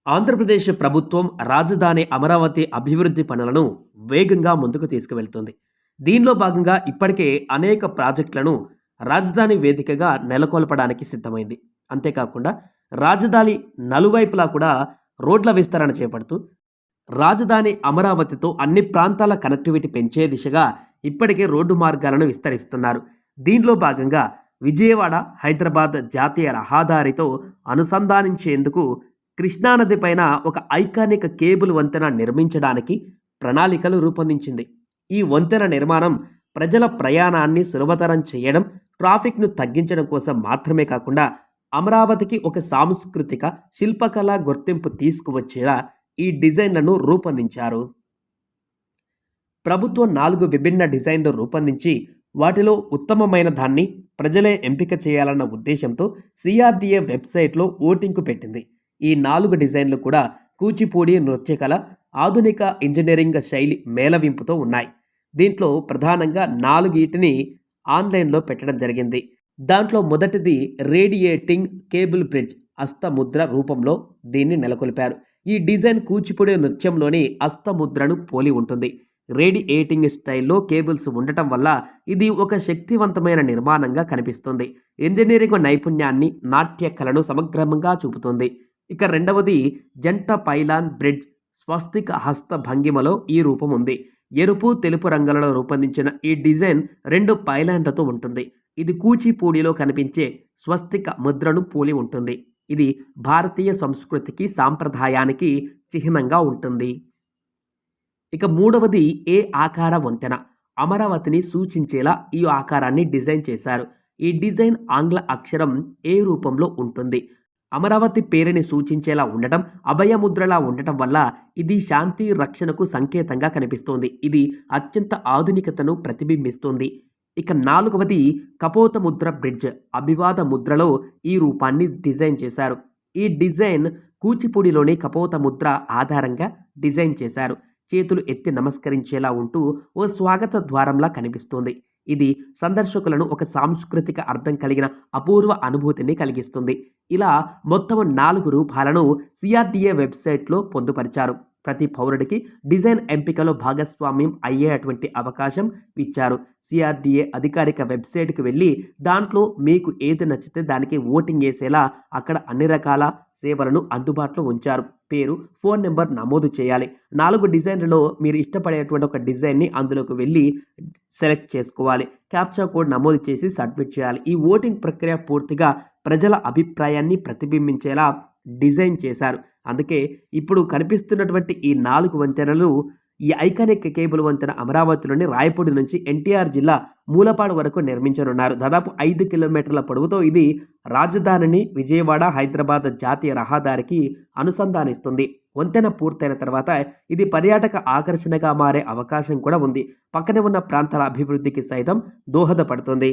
ఆంధ్రప్రదేశ్ ప్రభుత్వం రాజధాని అమరావతి అభివృద్ధి పనులను వేగంగా ముందుకు తీసుకువెళ్తుంది. దీనిలో భాగంగా ఇప్పటికే అనేక ప్రాజెక్టులను రాజధాని వేదికగా నెలకొల్పడానికి సిద్ధమైంది. అంతేకాకుండా రాజధాని నలువైపులా కూడా రోడ్ల విస్తరణ చేపడుతూ రాజధాని అమరావతితో అన్ని ప్రాంతాల కనెక్టివిటీ పెంచే దిశగా ఇప్పటికే రోడ్డు మార్గాలను విస్తరిస్తున్నారు. దీనిలో భాగంగా విజయవాడ హైదరాబాద్ జాతీయ రహదారితో అనుసంధానించేందుకు కృష్ణానది పైన ఒక ఐకానిక్ కేబుల్ వంతెన నిర్మించడానికి ప్రణాళికలు రూపొందించింది. ఈ వంతెన నిర్మాణం ప్రజల ప్రయాణాన్ని సులభతరం చేయడం, ట్రాఫిక్ను తగ్గించడం కోసం మాత్రమే కాకుండా అమరావతికి ఒక సాంస్కృతిక శిల్పకళ గుర్తింపు తీసుకువచ్చేలా ఈ డిజైన్లను రూపొందించారు. ప్రభుత్వం 4 విభిన్న డిజైన్లు రూపొందించి వాటిలో ఉత్తమమైన దాన్ని ప్రజలే ఎంపిక చేయాలన్న ఉద్దేశంతో సిఆర్డీఏ వెబ్సైట్లో ఓటింగ్కు పెట్టింది. ఈ 4 డిజైన్లు కూడా కూచిపూడి నృత్యకళ, ఆధునిక ఇంజనీరింగ్ శైలి మేళవింపుతో ఉన్నాయి. దీంట్లో ప్రధానంగా 4 ఆన్లైన్లో పెట్టడం జరిగింది. దాంట్లో మొదటిది రేడియేటింగ్ కేబుల్ బ్రిడ్జ్ అస్తముద్ర రూపంలో దీన్ని నెలకొల్పారు. ఈ డిజైన్ కూచిపూడి నృత్యంలోని అస్తముద్రను పోలి ఉంటుంది. రేడియేటింగ్ స్టైల్లో కేబుల్స్ ఉండటం వల్ల ఇది ఒక శక్తివంతమైన నిర్మాణంగా కనిపిస్తుంది. ఇంజనీరింగ్ నైపుణ్యాన్ని, నాట్య కళను సమగ్రంగా చూపుతుంది. ఇక రెండవది జంట పైలాన్ బ్రిడ్జ్ స్వస్తిక హస్త భంగిమలో ఈ రూపం ఉంది. ఎరుపు, తెలుపు రంగులలో రూపొందించిన ఈ డిజైన్ 2 పైలాన్లతో ఉంటుంది. ఇది కూచిపూడిలో కనిపించే స్వస్తిక ముద్రను పోలి ఉంటుంది. ఇది భారతీయ సంస్కృతికి, సాంప్రదాయానికి చిహ్నంగా ఉంటుంది. ఇక మూడవది ఏ ఆకార వంతెన. అమరావతిని సూచించేలా ఈ ఆకారాన్ని డిజైన్ చేశారు. ఈ డిజైన్ ఆంగ్ల అక్షరం ఏ రూపంలో ఉంటుంది. అమరావతి పేరుని సూచించేలా ఉండటం, అభయముద్రలా ఉండటం వల్ల ఇది శాంతి, రక్షణకు సంకేతంగా కనిపిస్తోంది. ఇది అత్యంత ఆధునికతను ప్రతిబింబిస్తుంది. ఇక 4వది కపోత ముద్ర బ్రిడ్జ్ అభివాద ముద్రలో ఈ రూపాన్ని డిజైన్ చేశారు. ఈ డిజైన్ కూచిపూడిలోని కపోత ముద్ర ఆధారంగా డిజైన్ చేశారు. చేతులు ఎత్తి నమస్కరించేలా ఉంటూ ఓ స్వాగత ద్వారంలా కనిపిస్తుంది. ఇది సందర్శకులను ఒక సాంస్కృతిక అర్థం కలిగిన అపూర్వ అనుభూతిని కలిగిస్తుంది. ఇలా మొత్తం 4 రూపాలను సిఆర్డీఏ వెబ్సైట్లో పొందుపరిచారు. ప్రతి పౌరుడికి డిజైన్ ఎంపికలో భాగస్వామ్యం అయ్యేటువంటి అవకాశం ఇచ్చారు. సిఆర్డీఏ అధికారిక వెబ్సైట్కి వెళ్ళి దాంట్లో మీకు ఏది నచ్చితే దానికి ఓటింగ్ వేసేలా అక్కడ అన్ని రకాల సేవలను అందుబాటులో ఉంచారు. పేరు, ఫోన్ నెంబర్ నమోదు చేయాలి. 4 డిజైన్లలో మీరు ఇష్టపడేటువంటి ఒక డిజైన్ని అందులోకి వెళ్ళి సెలెక్ట్ చేసుకోవాలి. క్యాప్చా కోడ్ నమోదు చేసి సబ్మిట్ చేయాలి. ఈ ఓటింగ్ ప్రక్రియ పూర్తిగా ప్రజల అభిప్రాయాన్ని ప్రతిబింబించేలా డిజైన్ చేశారు. అందుకే ఇప్పుడు కనిపిస్తున్నటువంటి ఈ 4 వంతెనలు ఈ ఐకానిక్ కేబుల్ వంతెన అమరావతిలోని రాయపూడి నుంచి ఎన్టీఆర్ జిల్లా మూలపాడు వరకు నిర్మించనున్నారు. దాదాపు 5 కిలోమీటర్ల పొడవుతో ఇది రాజధానిని విజయవాడ హైదరాబాద్ జాతీయ రహదారికి అనుసంధానిస్తుంది. వంతెన పూర్తయిన తర్వాత ఇది పర్యాటక ఆకర్షణగా మారే అవకాశం కూడా ఉంది. పక్కనే ఉన్న ప్రాంతాల అభివృద్ధికి సైతం దోహదపడుతుంది.